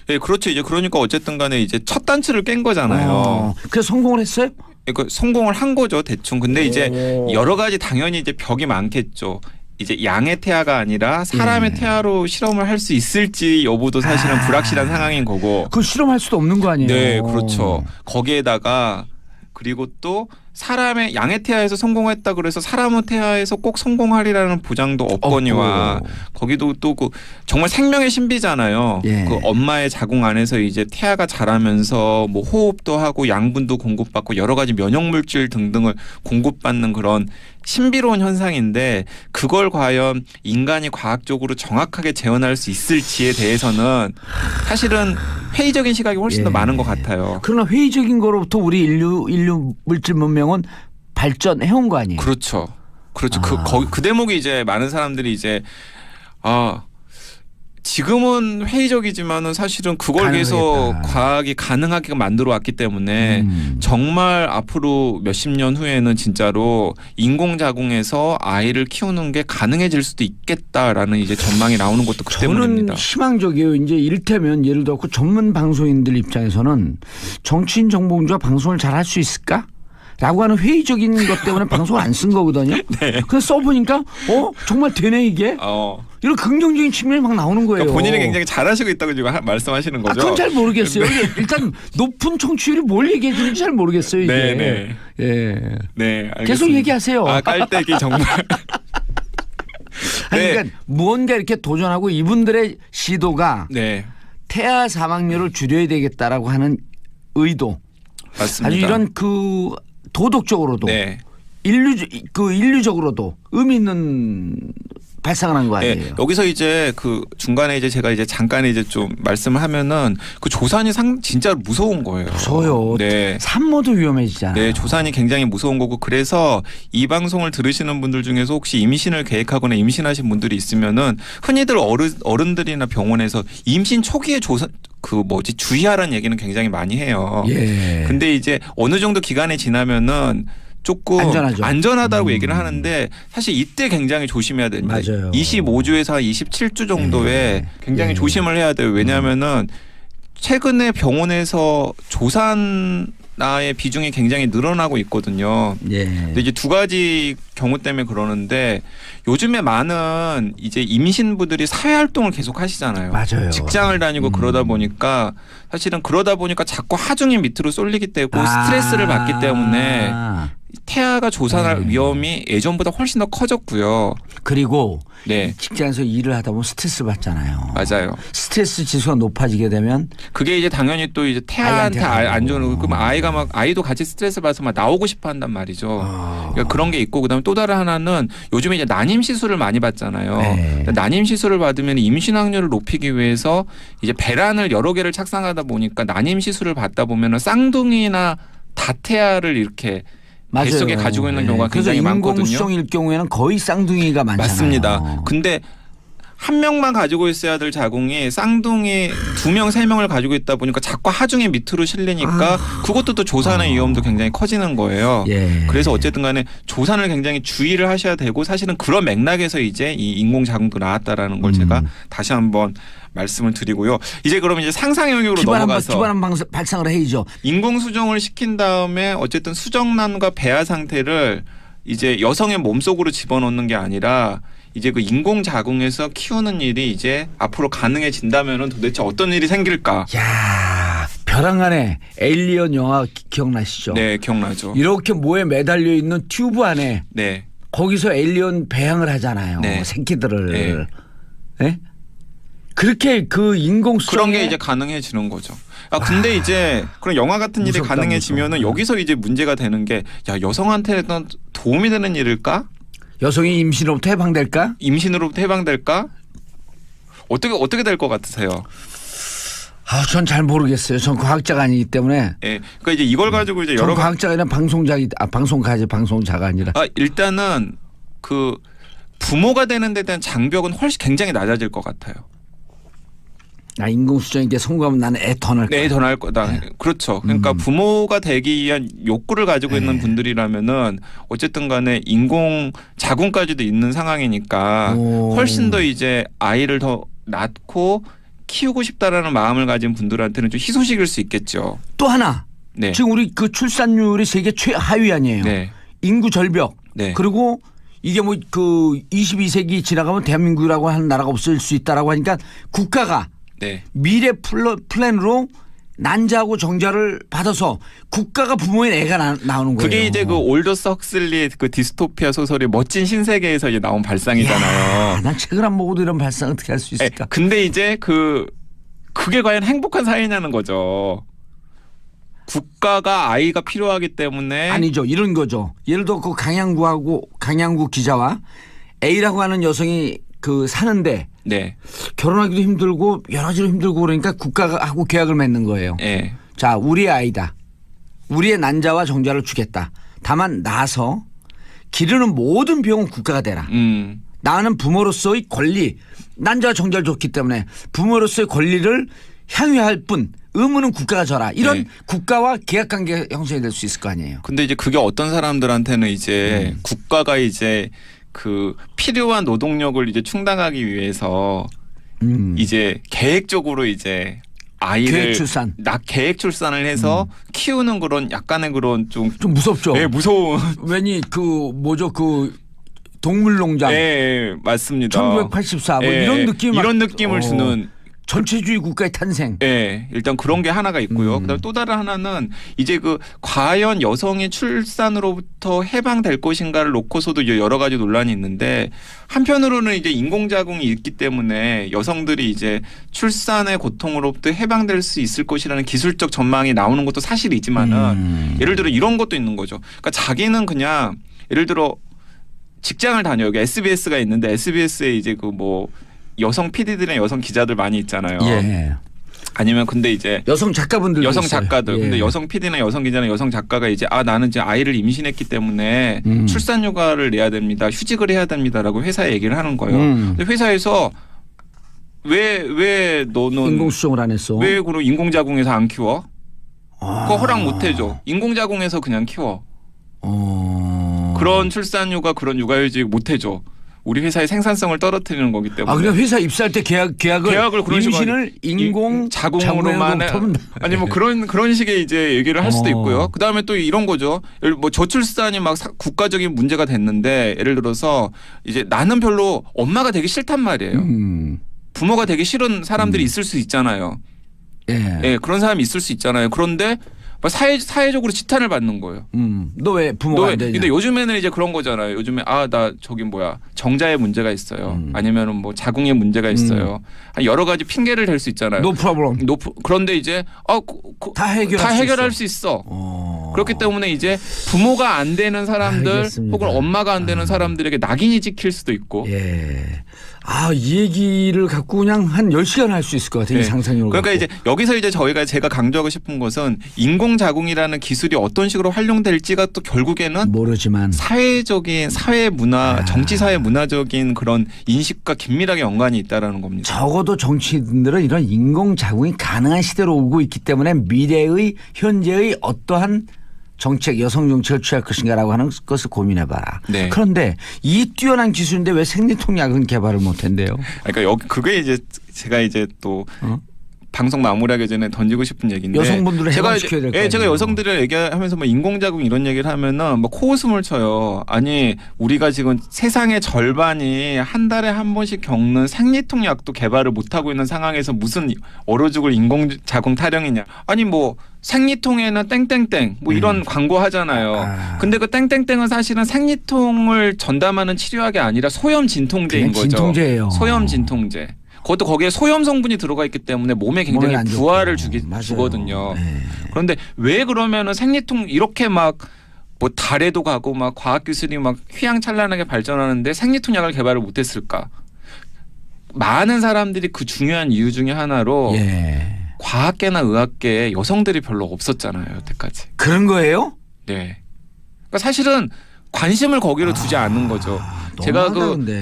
네, 그렇죠. 이제 그러니까 어쨌든 간에 이제 첫 단추를 깬 거잖아요. 그래서 성공을 했어요? 그러니까 성공을 한 거죠, 대충. 근데 이제 여러 가지 당연히 이제 벽이 많겠죠. 이제 양의 태아가 아니라 사람의 태아로 실험을 할 수 있을지 여부도 사실은 불확실한 상황인 거고. 그걸 실험할 수도 없는 거 아니에요? 네, 그렇죠. 거기에다가 그리고 또 사람의 양의 태아에서 성공했다 그래서 사람의 태아에서 꼭 성공하리라는 보장도 없거니와 거기도 또 그 정말 생명의 신비잖아요. 예. 그 엄마의 자궁 안에서 이제 태아가 자라면서 뭐 호흡도 하고 양분도 공급받고 여러 가지 면역 물질 등등을 공급받는 그런 신비로운 현상인데 그걸 과연 인간이 과학적으로 정확하게 재현할 수 있을지에 대해서는 사실은 회의적인 시각이 훨씬 더 많은 것 같아요. 그러나 회의적인 거로부터 우리 인류 물질 문명은 발전해온 거 아니에요? 그렇죠. 그 대목이 이제 많은 사람들이 이제 지금은 회의적이지만은 사실은 그걸 계속 과학이 가능하게 만들어 왔기 때문에 정말 앞으로 몇십 년 후에는 진짜로 인공자궁에서 아이를 키우는 게 가능해질 수도 있겠다라는 이제 전망이 나오는 것도 그 때문입니다. 저는 희망적이에요. 이제 이를테면 예를 들어 전문 방송인들 입장에서는 정치인 정봉주가 방송을 잘 할 수 있을까? 라고 하는 회의적인 것 때문에 방송을 안 쓴 거거든요. 네. 그래서 써보니까 정말 되네 이게. 이런 긍정적인 측면이 막 나오는 거예요. 그러니까 본인이 굉장히 잘하시고 있다고 지금 말씀하시는 거죠? 그건 잘 모르겠어요. 일단 높은 청취율이 뭘 얘기해 주는지 잘 모르겠어요. 이게. 네. 네, 알겠습니다. 계속 얘기하세요. 깔때기 정말. 그러니까 무언가 이렇게 도전하고 이분들의 시도가 태아 사망률을 줄여야 되겠다라고 하는 의도. 맞습니다. 아주 이런 그 도덕적으로도 인류적으로도 의미 있는 발상을 한 거 아니에요. 여기서 이제 그 중간에 이제 제가 이제 잠깐 이제 좀 말씀을 하면은 그 조산이 진짜 무서운 거예요. 무서워요. 네. 산모도 위험해지잖아요. 네, 조산이 굉장히 무서운 거고 그래서 이 방송을 들으시는 분들 중에서 혹시 임신을 계획하거나 임신하신 분들이 있으면은 흔히들 어른들이나 병원에서 임신 초기에 조산 주의하라는 얘기는 굉장히 많이 해요. 근데 이제 어느 정도 기간이 지나면은 조금 안전하다고 얘기를 하는데 사실 이때 굉장히 조심해야 됩니다. 맞아요. 25주에서 27주 정도에 굉장히 조심을 해야 돼요. 왜냐하면은 최근에 병원에서 조산아의 비중이 굉장히 늘어나고 있거든요. 근데 이제 두 가지 경우 때문에 그러는데 요즘에 많은 이제 임신부들이 사회활동을 계속 하시잖아요. 맞아요. 직장을 다니고 그러다 보니까 사실은 자꾸 하중이 밑으로 쏠리기 때문에 스트레스를 받기 때문에 태아가 조산할 위험이 예전보다 훨씬 더 커졌고요. 그리고 직장에서 일을 하다 보면 스트레스 받잖아요. 맞아요. 스트레스 지수가 높아지게 되면 그게 이제 당연히 또 이제 태아한테 안 좋은 그럼 아이도 같이 스트레스 받아서 막 나오고 싶어 한단 말이죠. 그러니까 그런 게 있고 그다음에 또 다른 하나는 요즘에 이제 난임 시술을 많이 받잖아요. 난임 시술을 받으면 임신 확률을 높이기 위해서 이제 배란을 여러 개를 착상하다 보니까 난임 시술을 받다 보면은 쌍둥이나 다태아를 이렇게 뱃속에 가지고 있는 경우가 굉장히 많거든요. 인공수정일 경우에는 거의 쌍둥이가 많잖아요. 맞습니다. 근데 한 명만 가지고 있어야 될 자궁이 쌍둥이 2명, 3명을 가지고 있다 보니까 자꾸 하중이 밑으로 실리니까 그것도 또 조산의 위험도 굉장히 커지는 거예요. 그래서 어쨌든 간에 조산을 굉장히 주의를 하셔야 되고 사실은 그런 맥락에서 이제 이 인공자궁도 나왔다라는 걸 제가 다시 한번 말씀을 드리고요. 이제 그러면 이제 상상 영역으로 넘어가서 기발한 발상을 해야죠. 인공 수정을 시킨 다음에 어쨌든 수정란과 배아 상태를 이제 여성의 몸속으로 집어넣는 게 아니라 이제 그 인공 자궁에서 키우는 일이 이제 앞으로 가능해진다면은 도대체 어떤 일이 생길까? 야, 벼랑 안에 에일리언 영화 기억나시죠? 네, 기억나죠. 이렇게 모에 매달려 있는 튜브 안에 거기서 에일리언 배양을 하잖아요. 새끼들을. 그렇게 그 인공 수정에 그런 게 이제 가능해지는 거죠. 근데 이제 그런 영화 같은 일이 가능해지면은 여기서 이제 문제가 되는 게 여성한테는 도움이 되는 일일까? 여성이 임신으로부터 해방될까? 임신으로부터 해방될까? 어떻게 될 것 같으세요? 전 잘 모르겠어요. 전 과학자가 아니기 때문에. 예. 그러니까 이제 이걸 가지고 이제 여러 과학자가 아니라 방송자가 아니라. 일단은 그 부모가 되는 데 대한 장벽은 훨씬 굉장히 낮아질 것 같아요. 인공수정에게 성공하면 나는 애 더 낳을 거다. 애 더 낳을 거다. 네. 그렇죠. 그러니까 부모가 되기 위한 욕구를 가지고 있는 분들이라면은 어쨌든 간에 인공 자궁까지도 있는 상황이니까 훨씬 더 이제 아이를 더 낳고 키우고 싶다라는 마음을 가진 분들한테는 좀 희소식일 수 있겠죠. 또 하나. 네. 지금 우리 그 출산율이 세계 최하위 아니에요. 네. 인구 절벽. 네. 그리고 이게 뭐 그 22세기 지나가면 대한민국이라고 하는 나라가 없을 수 있다라고 하니까 국가가 네. 미래 플랜으로 난자하고 정자를 받아서 국가가 부모인 애가 나오는 거예요. 그게 이제 그 올더스 헉슬리의 그 디스토피아 소설이 멋진 신세계에서 이제 나온 발상이잖아요. 난 책을 안 보고도 이런 발상 어떻게 할 수 있을까? 근데 이제 그게 과연 행복한 사회냐는 거죠. 국가가 아이가 필요하기 때문에 아니죠. 이런 거죠. 예를 들어 그 강양구 기자와 A라고 하는 여성이 그 사는데 네. 결혼하기도 힘들고 여러 가지로 힘들고 그러니까 국가가 하고 계약을 맺는 거예요. 네. 자, 우리의 아이다. 우리의 난자와 정자를 주겠다. 다만 낳아서 기르는 모든 비용은 국가가 대라. 나는 부모로서의 권리, 난자와 정자를 줬기 때문에 부모로서의 권리를 향유할 뿐 의무는 국가가 져라. 이런 네. 국가와 계약관계 형성이 될 수 있을 거 아니에요. 근데 이제 그게 어떤 사람들한테는 이제 국가가 이제 그 필요한 노동력을 이제 충당하기 위해서 이제 계획적으로 이제 아이를 계획 출산을 해서 키우는 그런 약간의 그런 좀 무섭죠. 네, 무서운. 왜니 그 동물농장. 네, 맞습니다. 1984 뭐 이런 느낌 이런 느낌을 주는. 전체주의 국가의 탄생. 네, 일단 그런 게 하나가 있고요. 그다음 또 다른 하나는 이제 그 과연 여성이 출산으로부터 해방될 것인가를 놓고서도 여러 가지 논란이 있는데 한편으로는 이제 인공자궁이 있기 때문에 여성들이 이제 출산의 고통으로부터 해방될 수 있을 것이라는 기술적 전망이 나오는 것도 사실이지만은 예를 들어 이런 것도 있는 거죠. 그러니까 자기는 그냥 예를 들어 직장을 다녀요. 여기 SBS가 있는데 SBS에 이제 그 뭐 여성 PD들이나 여성 기자들 많이 있잖아요. 예. 아니면 근데 이제 여성 작가분들 여성 작가들. 예. 근데 여성 PD나 여성 기자나 여성 작가가 이제 나는 이제 아이를 임신했기 때문에 출산 휴가를 내야 됩니다. 휴직을 해야 됩니다라고 회사에 얘기를 하는 거예요. 근데 회사에서 왜 너는 인공수정을 안 했어? 왜 그럼 인공자궁에서 안 키워? 그거 허락 못 해줘. 인공자궁에서 그냥 키워. 그런 출산 휴가 그런 육아휴직 못 해줘. 우리 회사의 생산성을 떨어뜨리는 거기 때문에. 그냥 회사 입사할 때 계약을 임신을 인공 자궁으로만 아니 뭐 그런 식의 이제 얘기를 할 수도 있고요. 그다음에 또 이런 거죠. 뭐 저출산이 막 국가적인 문제가 됐는데 예를 들어서 이제 나는 별로 엄마가 되기 싫단 말이에요. 부모가 되기 싫은 사람들이 있을 수 있잖아요. 예, 그런 사람이 있을 수 있잖아요. 그런데 사회적으로 지탄을 받는 거예요. 너 왜 부모가 안 되냐? 근데 요즘에는 이제 그런 거잖아요. 요즘에 나 저기 정자에 문제가 있어요. 아니면은 뭐 자궁에 문제가 있어요. 여러 가지 핑계를 댈 수 있잖아요. No problem. 그런데 이제 다 해결할 수 있어. 그렇기 때문에 이제 부모가 안 되는 사람들 알겠습니다. 혹은 엄마가 안 되는 사람들에게 낙인이 찍힐 수도 있고. 예. 이 얘기를 갖고 그냥 한 10시간 할 수 있을 것 같아요. 이 상상력을 그러니까 갖고. 이제 여기서 이제 제가 강조하고 싶은 것은 인공자궁이라는 기술이 어떤 식으로 활용될지가 또 결국에는 모르지만 사회적인 사회 문화, 정치 사회 문화적인 그런 인식과 긴밀하게 연관이 있다라는 겁니다. 적어도 정치인들은 이런 인공자궁이 가능한 시대로 오고 있기 때문에 미래의 현재의 어떠한 정책, 여성 정책을 취할 것인가라고 하는 것을 고민해봐라. 네. 그런데 이 뛰어난 기술인데 왜 생리통약은 개발을 못한대요? 그러니까 그게 이제 제가 이제 또 방송 마무리하기 전에 던지고 싶은 얘기인데 여성분들을 해방시켜야 될 거 아니에요. 제가 여성들을 얘기하면서 뭐 인공자궁 이런 얘기를 하면은 뭐 코웃음을 쳐요. 아니 우리가 지금 세상의 절반이 한 달에 한 번씩 겪는 생리통약도 개발을 못하고 있는 상황에서 무슨 얼어 죽을 인공자궁 타령이냐. 아니 뭐 생리통에는 땡땡땡 뭐 이런 광고 하잖아요. 근데 그 땡땡땡은 사실은 생리통을 전담하는 치료약이 아니라 소염 진통제인 거죠. 진통제예요. 소염 진통제. 그것도 거기에 소염 성분이 들어가 있기 때문에 몸에 굉장히 부하를 주거든요. 네. 그런데 왜 그러면은 생리통 이렇게 막 뭐 달에도 가고 막 과학기술이 막 휘황찬란하게 발전하는데 생리통약을 개발을 못했을까? 많은 사람들이 그 중요한 이유 중에 하나로 과학계나 의학계에 여성들이 별로 없었잖아요, 여태까지. 그런 거예요? 네. 그러니까 사실은 관심을 거기로 두지 않는 거죠. 제가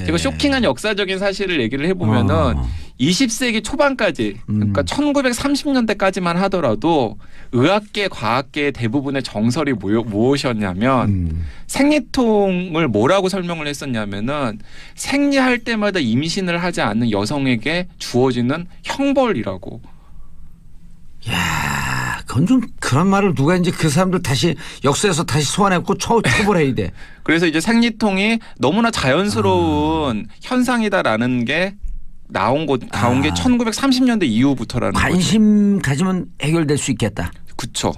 제가 쇼킹한 역사적인 사실을 얘기를 해보면은 20세기 초반까지, 그러니까 1930년대까지만 하더라도 의학계, 과학계의 대부분의 정설이 무엇이었냐면 생리통을 뭐라고 설명을 했었냐면은 생리할 때마다 임신을 하지 않는 여성에게 주어지는 형벌이라고. 야, 그건 좀 그런 말을 누가 이제 그 사람들 다시 역사에서 다시 소환해갖고 처벌해야 돼. 그래서 이제 생리통이 너무나 자연스러운 현상이다라는 게 나온 게 1930년대 이후부터라는 거죠. 관심 가지면 해결될 수 있겠다. 그렇죠.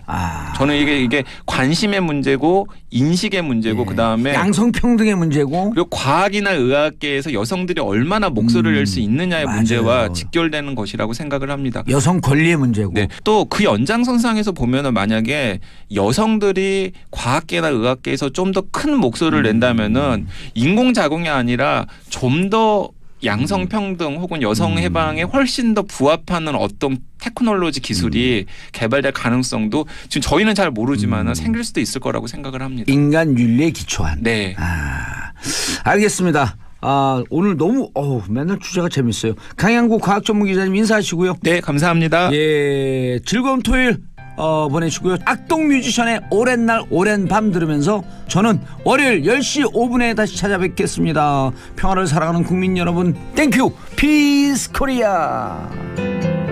저는 이게 관심의 문제고 인식의 문제고 그다음에 양성평등의 문제고 그리고 과학이나 의학계에서 여성들이 얼마나 목소리를 낼 수 있느냐의 맞아요. 문제와 직결되는 것이라고 생각을 합니다. 여성 권리의 문제고. 네. 또 그 연장선상에서 보면은 만약에 여성들이 과학계나 의학계에서 좀 더 큰 목소리를 낸다면은 인공자궁이 아니라 좀 더 양성평등 혹은 여성 해방에 훨씬 더 부합하는 어떤 테크놀로지 기술이 개발될 가능성도 지금 저희는 잘 모르지만 생길 수도 있을 거라고 생각을 합니다. 인간 윤리에 기초한. 네. 알겠습니다. 오늘 너무 맨날 주제가 재밌어요. 강양구 과학전문기자님 인사하시고요. 네, 감사합니다. 예, 즐거운 토요일 보내시고요. 악동 뮤지션의 오랜 날 오랜 밤 들으면서 저는 월요일 10시 5분에 다시 찾아뵙겠습니다. 평화를 사랑하는 국민 여러분, 땡큐 피스 코리아.